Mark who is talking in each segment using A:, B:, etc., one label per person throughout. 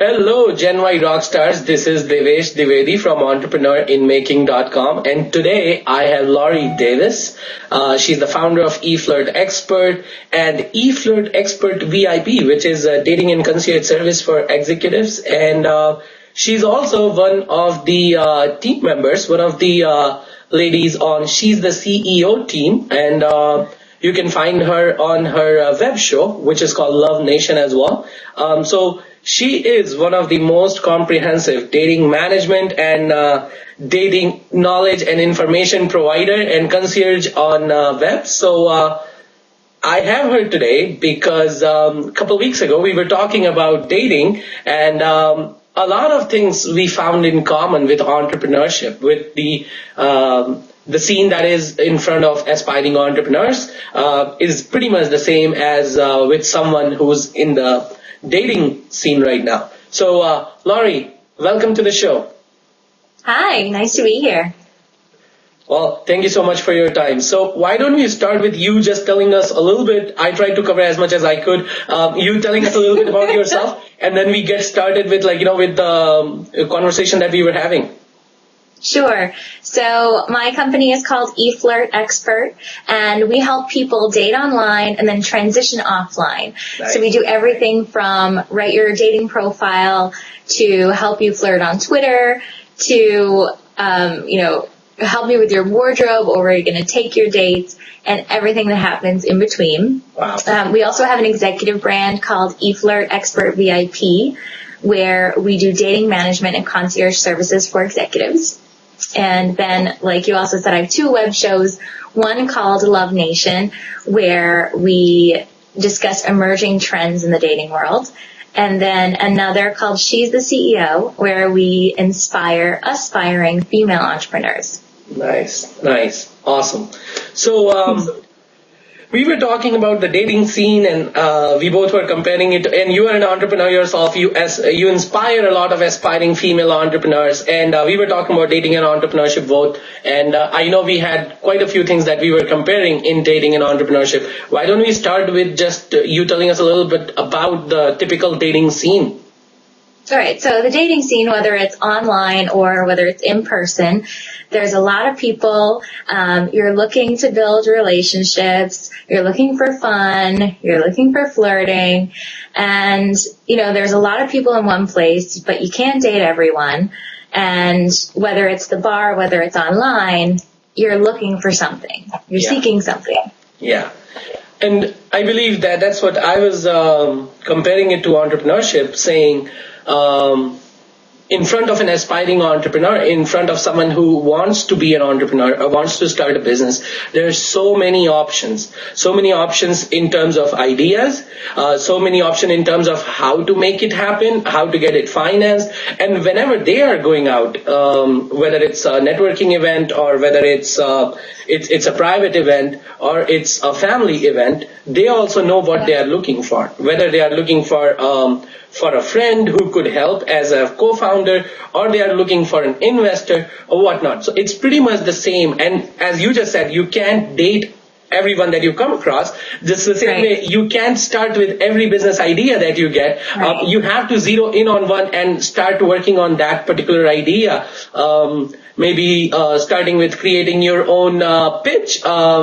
A: Hello, Gen Y Rockstars. This is Devesh Dwivedi from entrepreneurinmaking.com, and today I have Laurie Davis. She's the founder of eFlirtExpert and eFlirtExpert VIP, which is a dating and concierge service for executives. And she's also one of the team members, one of the ladies on She's the CEO team, and you can find her on her web show, which is called Love Nation as well. So she is one of the most comprehensive dating management and dating knowledge and information provider and concierge on web. So I have her today because a couple of weeks ago we were talking about dating, and a lot of things we found in common with entrepreneurship, with the scene that is in front of aspiring entrepreneurs is pretty much the same as with someone who's in the dating scene right now. So, Laurie, welcome to the show.
B: Hi, nice to be here.
A: Well, thank you so much for your time. So why don't we start with you just telling us a little bit. I tried to cover as much as I could. You telling us a little bit about yourself, and then we get started with with the conversation that we were having.
B: Sure. So my company is called eFlirtExpert, and we help people date online and then transition offline. Nice. So we do everything from write your dating profile to help you flirt on Twitter to, help you with your wardrobe or where you're going to take your dates and everything that happens in between.
A: Wow.
B: We also have an executive brand called eFlirtExpert VIP, where we do dating management and concierge services for executives. And then, like you also said, I have two web shows, one called Love Nation, where we discuss emerging trends in the dating world, and then another called She's the CEO, where we inspire aspiring female entrepreneurs.
A: Nice. Awesome. So, we were talking about the dating scene, and we both were comparing it. And you are an entrepreneur yourself. You inspire a lot of aspiring female entrepreneurs. And we were talking about dating and entrepreneurship both. And I know we had quite a few things that we were comparing in dating and entrepreneurship. Why don't we start with just you telling us a little bit about the typical dating scene?
B: All right. So the dating scene, whether it's online or whether it's in person, there's a lot of people. You're looking to build relationships. You're looking for fun. You're looking for flirting. And, there's a lot of people in one place, but you can't date everyone. And whether it's the bar, whether it's online, you're looking for something. You're seeking something.
A: Yeah. And I believe that's what I was comparing it to entrepreneurship, saying, in front of an aspiring entrepreneur, in front of someone who wants to be an entrepreneur or wants to start a business, there's so many options in terms of ideas, so many options in terms of how to make it happen, how to get it financed. And whenever they are going out, whether it's a networking event or whether it's a private event or it's a family event, they also know what they are looking for, whether they are looking for a friend who could help as a co-founder, or they are looking for an investor or whatnot. So it's pretty much the same. And as you just said, you can't date everyone that you come across. Just the same way, you can't start with every business idea that you get. Right. You have to zero in on one and start working on that particular idea. Maybe starting with creating your own pitch,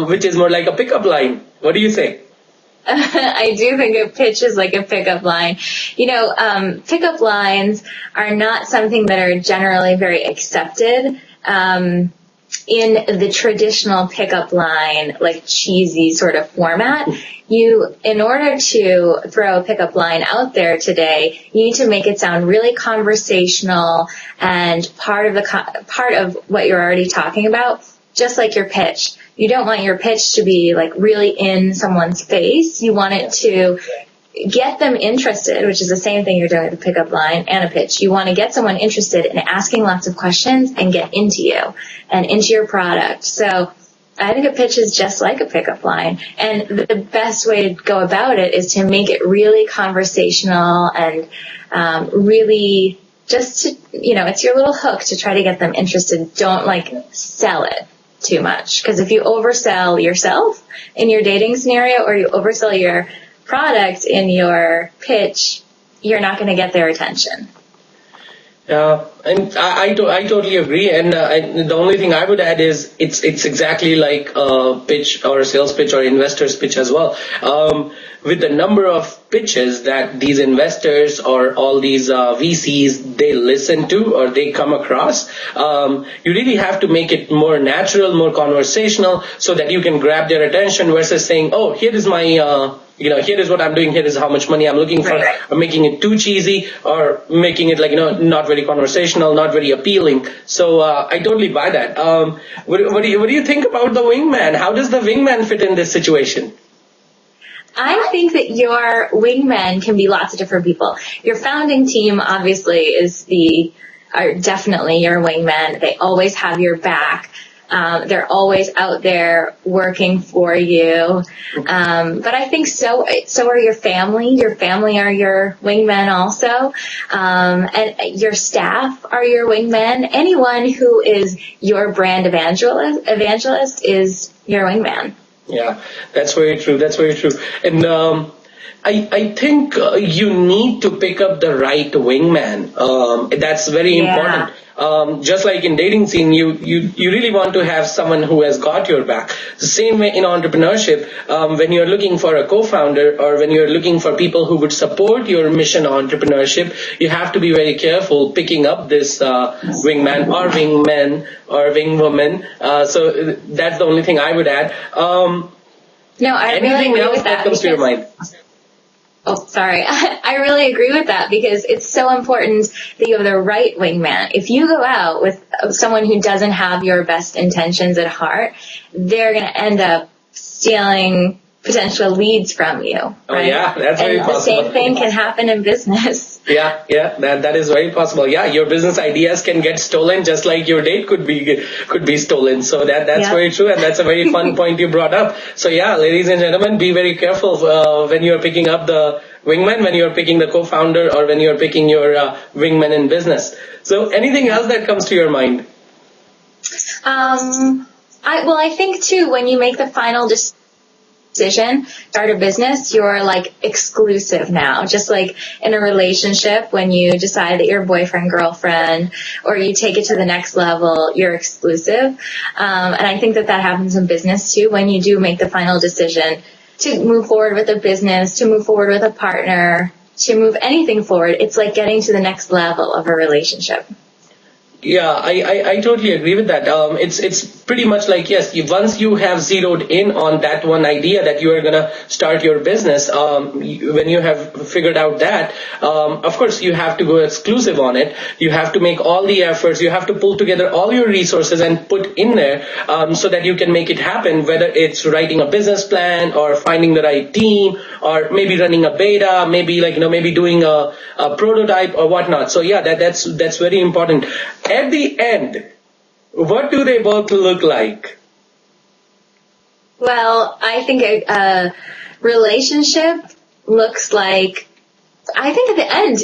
A: which is more like a pickup line. What do you think?
B: I do think a pitch is like a pickup line. Pickup lines are not something that are generally very accepted in the traditional pickup line, like cheesy sort of format. In order to throw a pickup line out there today, you need to make it sound really conversational and part of what you're already talking about, just like your pitch. You don't want your pitch to be like really in someone's face. You want it to get them interested, which is the same thing you're doing with a pickup line and a pitch. You want to get someone interested in asking lots of questions and get into you and into your product. So I think a pitch is just like a pickup line. And the best way to go about it is to make it really conversational and really just to, it's your little hook to try to get them interested. Don't sell it too much, because if you oversell yourself in your dating scenario or you oversell your product in your pitch, you're not going to get their attention.
A: Yeah, and I totally agree. And the only thing I would add is it's exactly like a pitch or a sales pitch or investor's pitch as well. With the number of pitches that these investors or all these VCs they listen to or they come across, you really have to make it more natural, more conversational, so that you can grab their attention versus saying, "Oh, here is my." Here is what I'm doing, here is how much money I'm looking for, or making it too cheesy, or making it not very conversational, not very appealing. So I totally buy that. What do you think about the wingman? How does the wingman fit in this situation?
B: I think that your wingmen can be lots of different people. Your founding team obviously are definitely your wingmen. They always have your back. They're always out there working for you. But I think so are your family. Your family are your wingmen also. And your staff are your wingmen. Anyone who is your brand evangelist is your wingman.
A: Yeah, that's very true. That's very true. And I think you need to pick up the right wingman. That's very important. Just like in dating scene, you really want to have someone who has got your back. The same way in entrepreneurship, when you're looking for a co-founder or when you're looking for people who would support your mission of entrepreneurship, you have to be very careful picking up this wingman or wingman or wingwoman. So that's the only thing I would add. Anything
B: really
A: else that comes to your mind?
B: Oh, sorry. I really agree with that because it's so important that you have the right wingman. If you go out with someone who doesn't have your best intentions at heart, they're going to end up stealing potential leads from you. Right?
A: Oh, yeah, that's very possible.
B: And the same thing can happen in business.
A: Yeah, that is very possible. Yeah, your business ideas can get stolen just like your date could be stolen. So that's very true, and that's a very fun point you brought up. So yeah, ladies and gentlemen, be very careful when you're picking up the wingman, when you're picking the co-founder, or when you're picking your wingman in business. So anything else that comes to your mind?
B: I think too, when you make the final decision, start a business, you're like exclusive now. Just like in a relationship, when you decide that you're boyfriend, girlfriend, or you take it to the next level, you're exclusive. And I think that happens in business too, when you do make the final decision to move forward with a business, to move forward with a partner, to move anything forward. It's like getting to the next level of a relationship.
A: Yeah, I totally agree with that. It's pretty much like, yes, once you have zeroed in on that one idea that you are going to start your business, when you have figured out that, of course, you have to go exclusive on it. You have to make all the efforts. You have to pull together all your resources and put in there so that you can make it happen, whether it's writing a business plan or finding the right team or maybe running a beta, maybe maybe doing a prototype or whatnot. So yeah, that's very important. At the end, what do they both look like?
B: Well, I think a relationship looks like, I think at the end,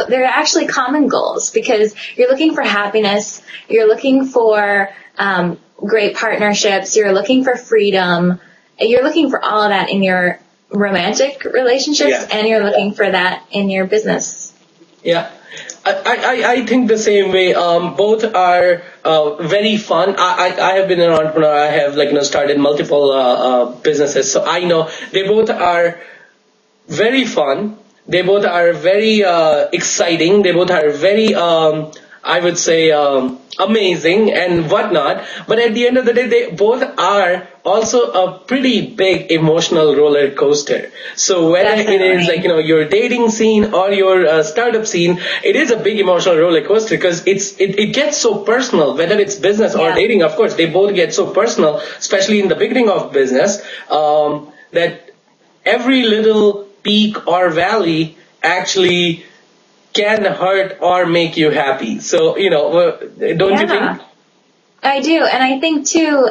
B: there are actually common goals because you're looking for happiness, you're looking for great partnerships, you're looking for freedom, you're looking for all of that in your romantic relationships, and you're looking for that in your business.
A: Yeah. I think the same way. Both are very fun. I have been an entrepreneur. I have started multiple businesses, so I know they both are very fun. They both are very exciting. They both are very I would say amazing and whatnot. But at the end of the day, they both are also a pretty big emotional roller coaster. So whether it is your dating scene or your startup scene, it is a big emotional roller coaster because it gets so personal. Whether it's business or dating, of course, they both get so personal, especially in the beginning of business, that every little peak or valley actually can hurt or make you happy. So, don't you think?
B: I do. And I think too,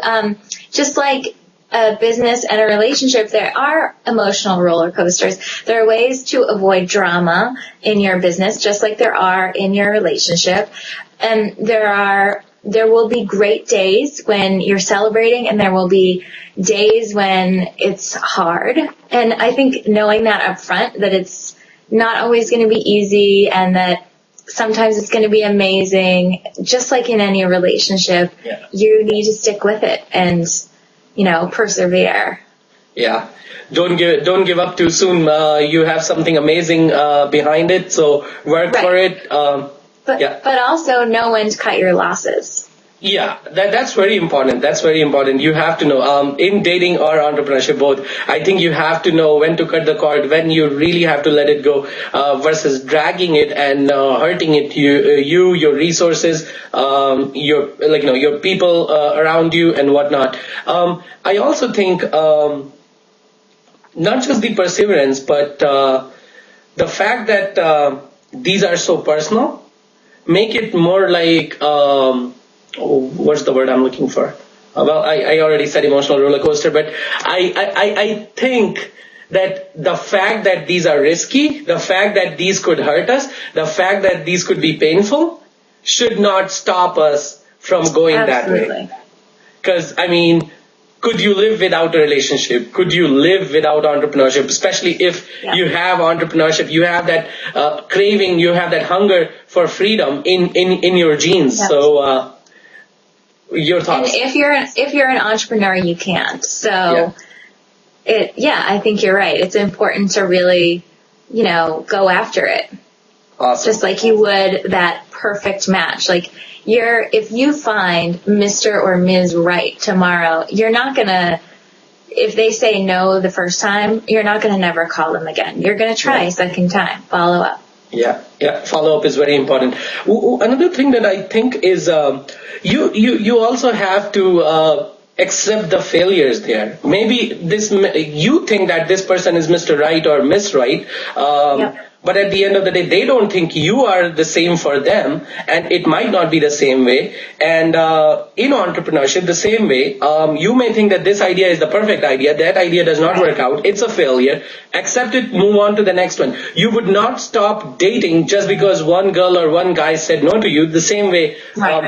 B: just like a business and a relationship, there are emotional roller coasters. There are ways to avoid drama in your business, just like there are in your relationship. And there will be great days when you're celebrating and there will be days when it's hard. And I think knowing that up front, that it's not always going to be easy, and that sometimes it's going to be amazing. Just like in any relationship, you need to stick with it and, persevere.
A: Yeah. Don't give up too soon. You have something amazing behind it, so work for it.
B: But also know when to cut your losses.
A: Yeah, that's very important. That's very important. You have to know, in dating or entrepreneurship both, I think you have to know when to cut the cord, when you really have to let it go, versus dragging it and hurting it. Your resources, your people around you and whatnot. I also think not just the perseverance, but the fact that these are so personal, make it more like. What's the word I'm looking for? Well, I already said emotional roller coaster, but I think that the fact that these are risky, the fact that these could hurt us, the fact that these could be painful, should not stop us from going that way. Because, could you live without a relationship? Could you live without entrepreneurship? Especially if you have entrepreneurship, you have that craving, you have that hunger for freedom in your genes. Yes. So, your thoughts?
B: And if you're an entrepreneur, you can't. So, I think you're right. It's important to really, go after it.
A: Awesome.
B: Just like you would that perfect match. Like if you find Mr. or Ms. Right tomorrow, you're not gonna, if they say no the first time, you're not gonna never call them again. You're gonna try a second time, follow up.
A: Yeah. Follow up is very important. Another thing that I think is you also have to accept the failures there. Maybe you think that this person is Mr. Right or Miss Right. But at the end of the day, they don't think you are the same for them, and it might not be the same way. And in entrepreneurship, the same way, you may think that this idea is the perfect idea. That idea does not work out. It's a failure. Accept it, move on to the next one. You would not stop dating just because one girl or one guy said no to you. The same way,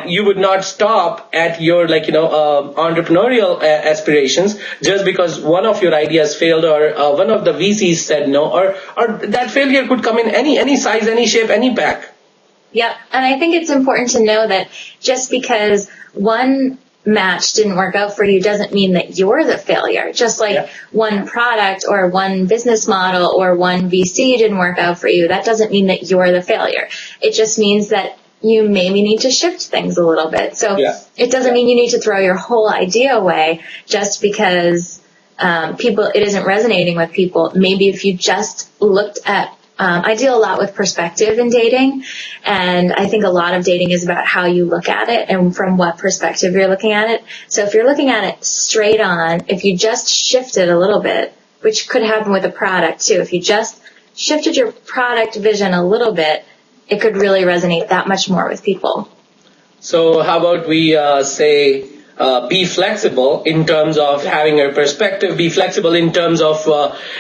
A: you would not stop at your entrepreneurial aspirations just because one of your ideas failed or one of the VCs said no, or that failure could come in any size, any shape, any pack.
B: Yep. And I think it's important to know that just because one match didn't work out for you doesn't mean that you're the failure. Just like one product or one business model or one VC didn't work out for you, that doesn't mean that you're the failure. It just means that you maybe need to shift things a little bit. So it doesn't mean you need to throw your whole idea away just because it isn't resonating with people. Maybe if you just looked at I deal a lot with perspective in dating, and I think a lot of dating is about how you look at it and from what perspective you're looking at it. So if you're looking at it straight on, if you just shifted a little bit, which could happen with a product too, if you just shifted your product vision a little bit, it could really resonate that much more with people.
A: So how about we say be flexible in terms of having a perspective, be flexible in terms of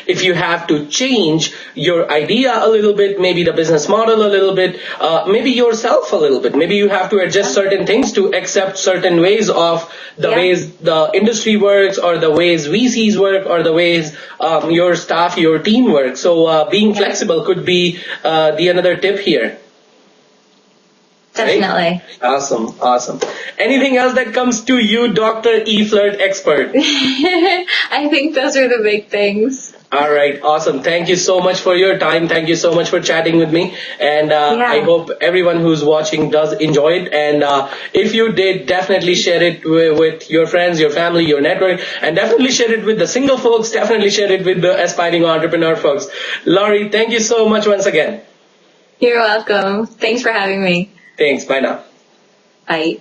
A: if you have to change your idea a little bit, maybe the business model a little bit, maybe yourself a little bit. Maybe you have to adjust certain things to accept certain ways of the ways the industry works or the ways VCs work or the ways your staff, your team works. So being flexible could be the another tip here.
B: Definitely.
A: Right? Awesome. Anything else that comes to you, Dr. eFlirtExpert?
B: I think those are the big things.
A: All right. Awesome. Thank you so much for your time. Thank you so much for chatting with me. And I hope everyone who's watching does enjoy it. And if you did, definitely share it with your friends, your family, your network, and definitely share it with the single folks. Definitely share it with the aspiring entrepreneur folks. Laurie, thank you so much once again.
B: You're welcome. Thanks for having me.
A: Thanks. Bye now.
B: Bye.